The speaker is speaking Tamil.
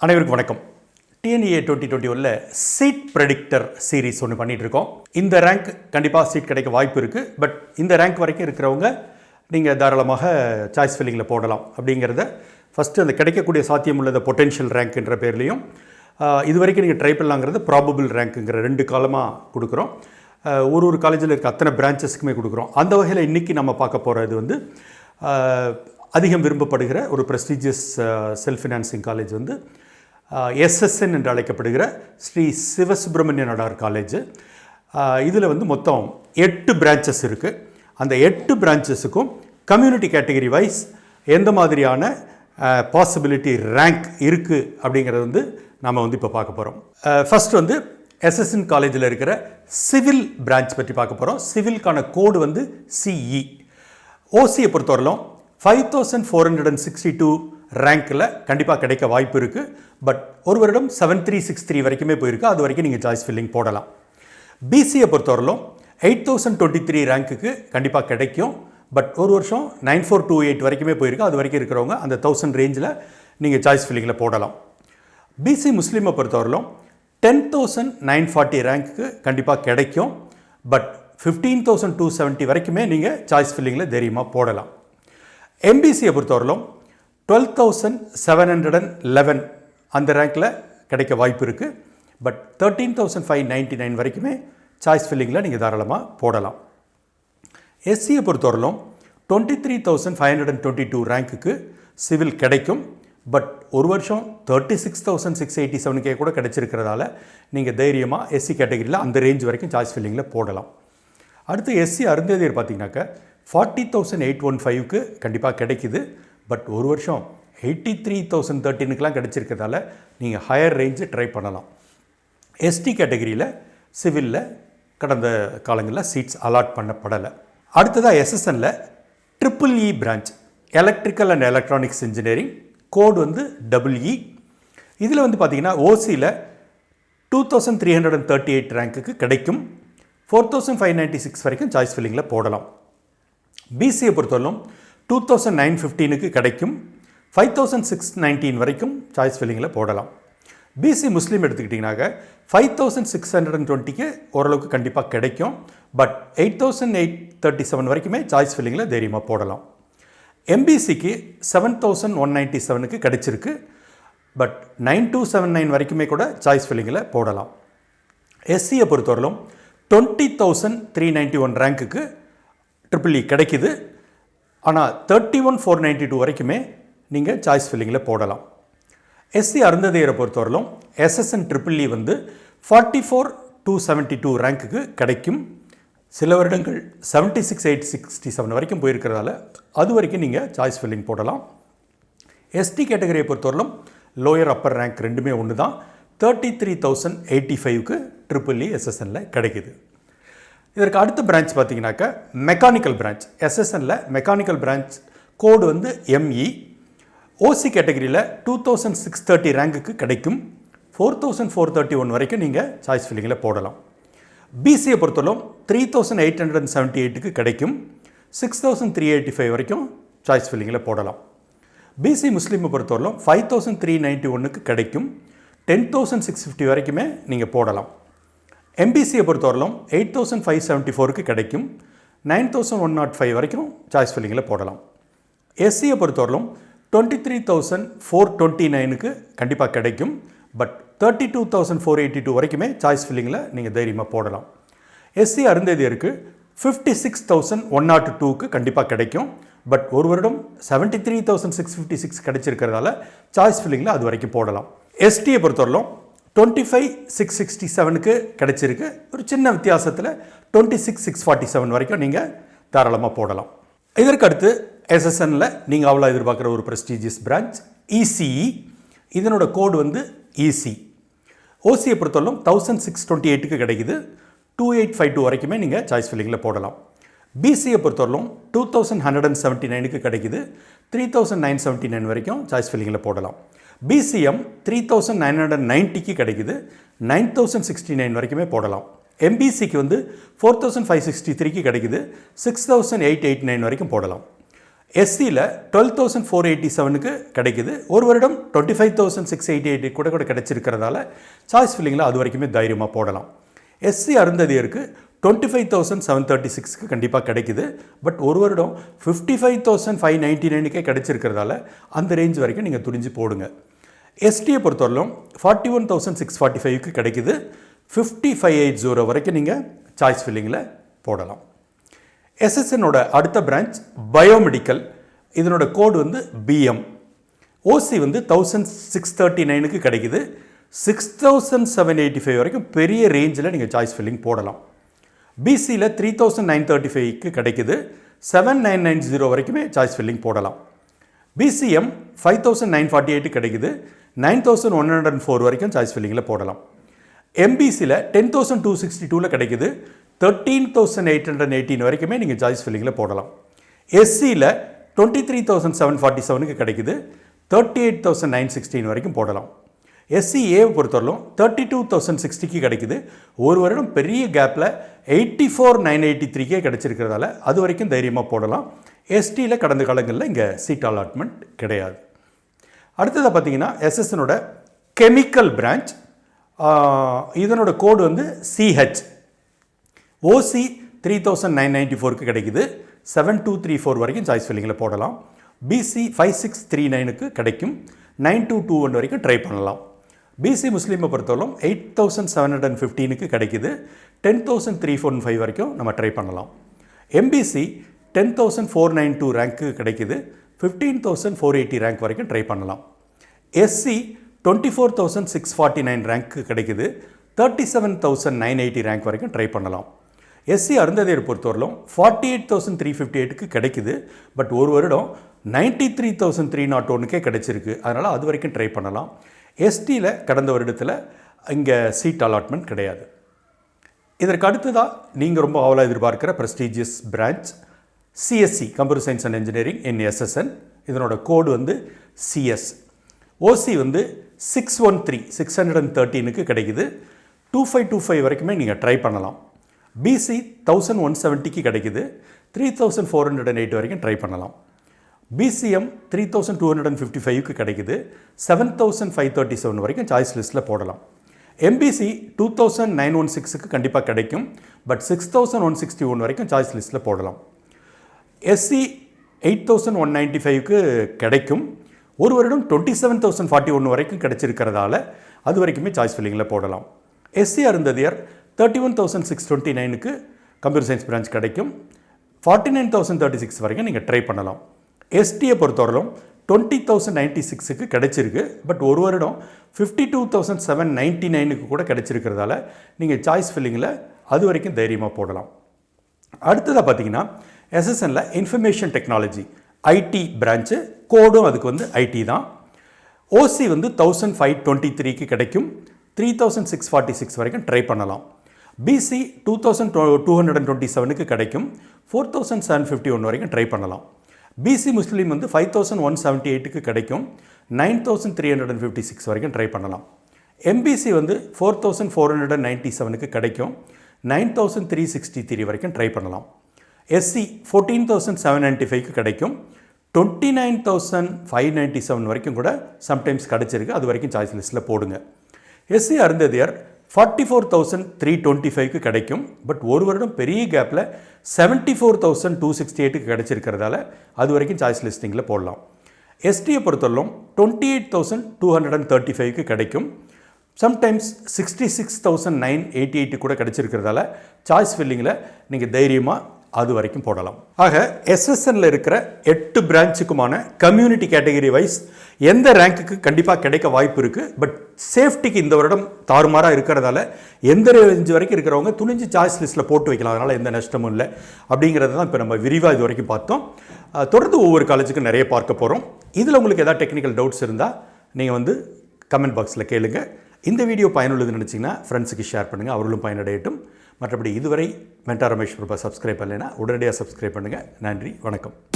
அனைவருக்கும் வணக்கம். டிஎன்ஏ 2021 சீட் ப்ரெடிக்டர் சீரீஸ் ஒன்று பண்ணிகிட்டு இருக்கோம். இந்த ரேங்க் கண்டிப்பாக சீட் கிடைக்க வாய்ப்பு இருக்குது. பட் இந்த ரேங்க் வரைக்கும் இருக்கிறவங்க நீங்கள் தாராளமாக சாய்ஸ் ஃபில்லிங்கில் போடலாம் அப்படிங்கிறத ஃபஸ்ட்டு அந்த கிடைக்கக்கூடிய சாத்தியம் உள்ளதை பொட்டென்ஷியல் ரேங்க்ன்ற பேர்லேயும் இது வரைக்கும் நீங்கள் ட்ரை பண்ணலாங்கிறது ப்ராபபிள் ரேங்க்குங்கிற 2 காலமாக கொடுக்குறோம். ஒரு காலேஜில் இருக்க அத்தனை பிரான்ச்சஸ்க்குமே கொடுக்குறோம். அந்த வகையில் இன்றைக்கி நம்ம பார்க்க போகிறது வந்து அதிகம் விரும்பப்படுகிற ஒரு ப்ரெஸ்டீஜியஸ் செல்ஃப் ஃபினான்சிங் காலேஜ் வந்து எஸ்எஸ்என் என்று அழைக்கப்படுகிற ஸ்ரீ சிவசுப்ரமணிய நடார் காலேஜ். இதில் வந்து மொத்தம் 8 பிரான்ச்சஸ் இருக்குது. அந்த 8 பிரான்ச்சஸுக்கும் கம்யூனிட்டி கேட்டகரி வைஸ் எந்த மாதிரியான பாசிபிலிட்டி ரேங்க் இருக்குது அப்படிங்கிறது வந்து நாம் வந்து இப்போ பார்க்க போகிறோம். ஃபஸ்ட் வந்து எஸ்எஸ்என் காலேஜில் இருக்கிற சிவில் பிரான்ச் பற்றி பார்க்க போகிறோம். சிவிலுக்கான கோடு வந்து சிஇ. ஓசியை பொறுத்தவரையிலும் 5462 ரேங்க்கில் கண்டிப்பாக கிடைக்க வாய்ப்பு இருக்குது. பட் ஒரு வருடம் 7363 வரைக்குமே போயிருக்கு. அது வரைக்கும் நீங்கள் சாய்ஸ் ஃபில்லிங் போடலாம். பிசியை பொறுத்தவரையிலும் 8023 ரேங்க்குக்கு கண்டிப்பாக கிடைக்கும். பட் ஒரு வருஷம் 9428 வரைக்குமே போயிருக்கு. அது வரைக்கும் இருக்கிறவங்க அந்த 1000 ரேஞ்சில் நீங்கள் சாய்ஸ் ஃபில்லிங்கில் போடலாம். பிசி முஸ்லீமை பொறுத்தவரையிலும் 10940 ரேங்க்குக்கு கண்டிப்பாக கிடைக்கும். பட் 15270 வரைக்குமே நீங்கள் சாய்ஸ் ஃபில்லிங்கில் தைரியமாக போடலாம். எம்பிசியை பொறுத்தவரையிலும் 12711 அந்த ரேங்க்கில் கிடைக்க வாய்ப்பு இருக்குது. பட் 13599 வரைக்குமே சாய்ஸ் ஃபில்லிங்கில் நீங்கள் தாராளமாக போடலாம். எஸ்சியை பொறுத்தவரையிலும் 23522 ரேங்க்குக்கு சிவில் கிடைக்கும். பட் ஒரு வருஷம் 36687 கூட கிடைச்சிருக்கிறதால நீங்கள் தைரியமாக எஸ்சி கேட்டகரியில் அந்த ரேஞ்ச் வரைக்கும் சாய்ஸ் ஃபில்லிங்கில் போடலாம். அடுத்து எஸ்சி அருந்ததியர் பார்த்தீங்கன்னாக்கா 40815க்கு கண்டிப்பாக கிடைக்குது. பட் ஒரு வருஷம் 83013க்கெலாம் கிடைச்சிருக்கிறதால நீங்கள் ஹையர் ரேஞ்சு ட்ரை பண்ணலாம். எஸ்டி கேட்டகரியில் சிவிலில் கடந்த காலங்களில் சீட்ஸ் அலாட் பண்ணப்படலை. அடுத்ததாக எஸ்எஸ்எனில் EEE branch electrical and electronics engineering code வந்து EE. இதில் வந்து பார்த்திங்கன்னா ஓசியில் 2338 ரேங்க்குக்கு கிடைக்கும். 4596 வரைக்கும் சாய்ஸ் ஃபில்லிங்கில் போடலாம். பிசியை பொறுத்தவரைக்கும் 2915க்கு கிடைக்கும். 5619 வரைக்கும் சாய்ஸ் ஃபில்லிங்கில் போடலாம். பிசி முஸ்லீம் எடுத்துக்கிட்டிங்கனாக்க 5620க்கு ஓரளவுக்கு கண்டிப்பாக கிடைக்கும். பட் 8837 வரைக்குமே சாய்ஸ் ஃபில்லிங்கில் தைரியமாக போடலாம். எம்பிசிக்கு 7197க்கு கிடைச்சிருக்கு. பட் 9279 வரைக்குமே கூட சாய்ஸ் ஃபில்லிங்கில் போடலாம். எஸ்சியை பொறுத்தவரையிலும் 20391 ரேங்க்குக்கு EEE கிடைக்குது. ஆனால் 31492 வரைக்குமே நீங்கள் சாய்ஸ் ஃபில்லிங்கில் போடலாம். எஸ்சி அருந்ததியரை பொறுத்தவரையிலும் எஸ்எஸ்என் EEE வந்து 44272 ரேங்க்குக்கு கிடைக்கும். சில வருடங்கள் 76867 வரைக்கும் போயிருக்கிறதால அது வரைக்கும் நீங்கள் சாய்ஸ் ஃபில்லிங் போடலாம். எஸ்டி கேட்டகரியை பொறுத்தவரையிலும் லோயர் அப்பர் ரேங்க் ரெண்டுமே ஒன்று தான். 33085க்கு EEE எஸ்எஸ்எனில் கிடைக்குது. இதற்கு அடுத்த பிரான்ச் பார்த்தீங்கன்னாக்கா மெக்கானிக்கல் பிரான்ச். எஸ்எஸ்எனில் மெக்கானிக்கல் பிரான்ச் கோடு வந்து எம்இ. ஓசி கேட்டகரியில் 2630 ரேங்க்குக்கு கிடைக்கும். 4431 வரைக்கும் நீங்கள் சாய்ஸ் ஃபில்லிங்கில் போடலாம். பிசியை பொறுத்தவரைக்கும் 3878க்கு கிடைக்கும். 6385 வரைக்கும் சாய்ஸ் ஃபில்லிங்கில் போடலாம். பிசி முஸ்லீமை பொறுத்தவரைக்கும் 5391க்கு கிடைக்கும். 10650 வரைக்குமே நீங்கள் போடலாம். எம்பிசியை பொறுத்தவரையிலும் 8574க்கு கிடைக்கும். 9105 வரைக்கும் சாய்ஸ் ஃபில்லிங்கில் போடலாம். எஸ்சியை பொறுத்தவரையிலும் 23429க்கு கண்டிப்பாக கிடைக்கும். பட் 32482 வரைக்குமே சாய்ஸ் ஃபில்லிங்கில் நீங்கள் தைரியமாக போடலாம். எஸ்சி அருந்ததியருக்கு 56102க்கு கண்டிப்பாக கிடைக்கும். பட் ஒரு வருடம் 73656 கிடைச்சிருக்கிறதால சாய்ஸ் ஃபில்லிங்கில் அது வரைக்கும் போடலாம். எஸ்டியை பொறுத்தவரையிலும் 25667க்கு கிடைச்சிருக்கு. ஒரு சின்ன வித்தியாசத்தில் 26647 வரைக்கும் நீங்கள் தாராளமாக போடலாம். இதற்கு அடுத்து எஸ்எஸ்எனில் நீங்கள் அவ்வளோ எதிர்பார்க்குற ஒரு ப்ரெஸ்டீஜியஸ் பிரான்ச் இசிஇ. இதனோட கோடு வந்து இசி. ஓசியை பொறுத்தவரைக்கும் 1628க்கு கிடைக்குது. 2852 வரைக்குமே நீங்கள் சாய்ஸ் ஃபில்லிங்கில் போடலாம். பிசியை பொறுத்தவரைக்கும் 2179க்கு கிடைக்குது. 3979 வரைக்கும் சாய்ஸ் ஃபில்லிங்கில் போடலாம். பிசிஎம் 3990க்கு கிடைக்குது. 9069 வரைக்குமே போடலாம். எம்பிசிக்கு வந்து 4563க்கு கிடைக்குது. 6889 வரைக்கும் போடலாம். எஸ்சியில் 12,487க்கு கிடைக்குது. ஒரு வருடம் 25,688 கூட கிடைச்சிருக்கிறதால சாய்ஸ் ஃபில்லிங்கில் அது வரைக்குமே தைரியமாக போடலாம். எஸ்சி அருந்ததியருக்கு 25,736க்கு கண்டிப்பாக கிடைக்குது. பட் ஒரு வருடம் 55,599க்கே கிடைச்சிருக்கிறதால அந்த ரேஞ்ச் வரைக்கும் நீங்கள் துணிஞ்சு போடுங்க. எஸ்டியை பொறுத்தவரையிலும் 41,645க்கு கிடைக்குது. 5580 வரைக்கும் நீங்கள் சாய்ஸ் ஃபில்லிங்கில் போடலாம். எஸ்எஸ்என்னோட அடுத்த பிரான்ச் பயோமெடிக்கல். இதனோட கோடு வந்து பிஎம். ஓசி வந்து 1,639க்கு கிடைக்குது. 6,785 வரைக்கும் பெரிய ரேஞ்சில் நீங்கள் சாய்ஸ் ஃபில்லிங் போடலாம். பிசியில் 3,935க்கு கிடைக்குது. 7,990 வரைக்குமே சாய்ஸ் ஃபில்லிங் போடலாம். பிசிஎம் 5,948 கிடைக்குது. 9,104 வரைக்கும் சாய்ஸ் ஃபில்லிங்கில் போடலாம். எம்பிசியில் 10,262 கிடைக்குது. 13,818 வரைக்குமே நீங்கள் சாய்ஸ் ஃபில்லிங்கில் போடலாம். எஸ்சியில் 23,747க்கு கிடைக்குது. 38,916 வரைக்கும் போடலாம். எஸ்சிஏவை பொறுத்தவரையிலும் 32,060க்கு கிடைக்குது. ஒரு வருடம் பெரிய கேப்பில் 84,983க்கே கிடைச்சிருக்கிறதால அது வரைக்கும் தைரியமாக போடலாம். எஸ்டியில் கடந்த காலங்களில் இங்கே சீட் அலாட்மெண்ட் கிடையாது. அடுத்ததாக பார்த்தீங்கன்னா எஸ்எஸ்எனோட கெமிக்கல் பிரான்ச். இதனோட கோடு வந்து சிஹெச். ஓசி 3,994க்கு கிடைக்குது. 7,234 வரைக்கும் சாய்ஸ் ஃபில்லிங்கில் போடலாம். பிசி 5,639க்கு கிடைக்கும். 9,221 வரைக்கும் ட்ரை பண்ணலாம். பிசி முஸ்லீமை பொறுத்தவரைக்கும் 8,715க்கு கிடைக்குது. 10,345 வரைக்கும் நம்ம ட்ரை பண்ணலாம். எம்பிசி 10,492 ரேங்க்கு கிடைக்குது. 15,480 ரேங்க் வரைக்கும் ட்ரை பண்ணலாம். எஸ்சி 24,649 ரேங்க்கு கிடைக்குது. 37,980 ரேங்க் வரைக்கும் ட்ரை பண்ணலாம். எஸ்சி அருந்ததியர் பொறுத்தவரையிலும் 48,358க்கு கிடைக்குது. பட் ஒரு வருடம் 93,301க்கே கிடைச்சிருக்கு. அதனால் அது வரைக்கும் ட்ரை பண்ணலாம். எஸ்டியில் கடந்த வருடத்தில் இங்கே சீட் அலாட்மெண்ட் கிடையாது. இதற்கு அடுத்ததாக நீங்கள் ரொம்ப ஆவலாக எதிர்பார்க்கிற prestigious branch CSC, computer science and engineering in SSN. இதனோட கோடு வந்து சிஎஸ். ஓசி வந்து 613க்கு கிடைக்குது. 2525 வரைக்குமே நீங்கள் ட்ரை பண்ணலாம். பிசி 1,170க்கு கிடைக்குது. 3,408 வரைக்கும் ட்ரை பண்ணலாம். பிசிஎம் 3,255க்கு கிடைக்குது. 7,537 வரைக்கும் சாய்ஸ் லிஸ்ட்டில் போடலாம். எம்பிசி 2,916க்கு கண்டிப்பாக கிடைக்கும். பட் 6,161 வரைக்கும் சாய்ஸ் லிஸ்ட்டில் போடலாம். எஸ்சி 8,195க்கு கிடைக்கும். ஒரு வருடம் 27,041 வரைக்கும் கிடைச்சிருக்கிறதால அது வரைக்குமே சாய்ஸ் ஃபில்லிங்கில் போடலாம். எஸ்சி அருந்ததியர் 31,629க்கு கம்ப்யூட்டர் சயின்ஸ் பிரான்ச் கிடைக்கும். 49,036 வரைக்கும் நீங்கள் ட்ரை பண்ணலாம். எஸ்டியை பொறுத்தவரையிலும் 20,096க்கு கிடைச்சிருக்கு. பட் ஒரு வருடம் 52,799க்கு கூட கிடைச்சிருக்கிறதால நீங்கள் சாய்ஸ் ஃபில்லிங்கில் அது வரைக்கும் தைரியமாக போடலாம். அடுத்ததாக பார்த்தீங்கன்னா எஸ்எஸ்எனில் இன்ஃபர்மேஷன் டெக்னாலஜி ஐடி பிரான்ச்சு. கோடும் அதுக்கு வந்து ஐடி தான். ஓசி வந்து 1,523க்கு கிடைக்கும். 3,646 வரைக்கும் ட்ரை பண்ணலாம். பிசி 2,227க்கு கிடைக்கும். 4,751 வரைக்கும் ட்ரை பண்ணலாம். பிசி முஸ்லீம் வந்து 5,178க்கு கிடைக்கும். 9,356 வரைக்கும் ட்ரை பண்ணலாம். எம்பிசி வந்து 4,497க்கு கிடைக்கும். 9,363 வரைக்கும் ட்ரை பண்ணலாம். எஸ்சி 14,795க்கு கிடைக்கும். 29,597 வரைக்கும் கூட சம்டைம்ஸ் கிடைச்சிருக்கு. அது வரைக்கும் சாய்ஸ் லிஸ்ட்டில் போடுங்க. எஸ்சி அருந்ததியர் 44,325க்கு கிடைக்கும். பட் ஒரு வருடம் பெரிய கேப்பில் 74,268க்கு கிடைச்சிருக்கிறதால அது வரைக்கும் சாய்ஸ் லிஸ்டிங்கில் போடலாம். எஸ்டியை பொறுத்தவரைக்கும் 28,235க்கு கிடைக்கும். சம்டைம்ஸ் 66,988 கூட கிடைச்சிருக்கிறதால சாய்ஸ் ஃபில்லிங்கில் நீங்கள் தைரியமாக அது வரைக்கும் போடலாம். ஆக எஸ்எஸ்என்ல இருக்கிற 8 பிரான்ச்சுக்குமான கம்யூனிட்டி கேட்டகரி வைஸ் எந்த ரேங்க்குக்கு கண்டிப்பாக கிடைக்க வாய்ப்பு இருக்குது. பட் சேஃப்டிக்கு இந்த வருடம் தாறுமாறாக இருக்கிறதால எந்த ரேஞ்ச் வரைக்கும் இருக்கிறவங்க துணிஞ்சு சாய்ஸ் லிஸ்ட்டில் போட்டு வைக்கலாம். அதனால் எந்த நஷ்டமும் இல்லை அப்படிங்கிறது தான் இப்போ நம்ம விரிவாக இது வரைக்கும் பார்த்தோம். தொடர்ந்து ஒவ்வொரு காலேஜுக்கும் நிறைய பார்க்க போகிறோம். இதில் உங்களுக்கு ஏதாவது டெக்னிக்கல் டவுட்ஸ் இருந்தால் நீங்கள் வந்து கமெண்ட் பாக்ஸில் கேளுங்க. இந்த வீடியோ பயனுள்ளதுன்னு நினச்சிங்கன்னா ஃப்ரெண்ட்ஸுக்கு ஷேர் பண்ணுங்கள், அவர்களும் பயனடையட்டும். மற்றபடி இதுவரை மென்டார் ரமேஷ் பிரபா சப்ஸ்கிரைப் பண்ணலைன்னா உடனடியாக சப்ஸ்கிரைப் பண்ணுங்கள். நன்றி, வணக்கம்.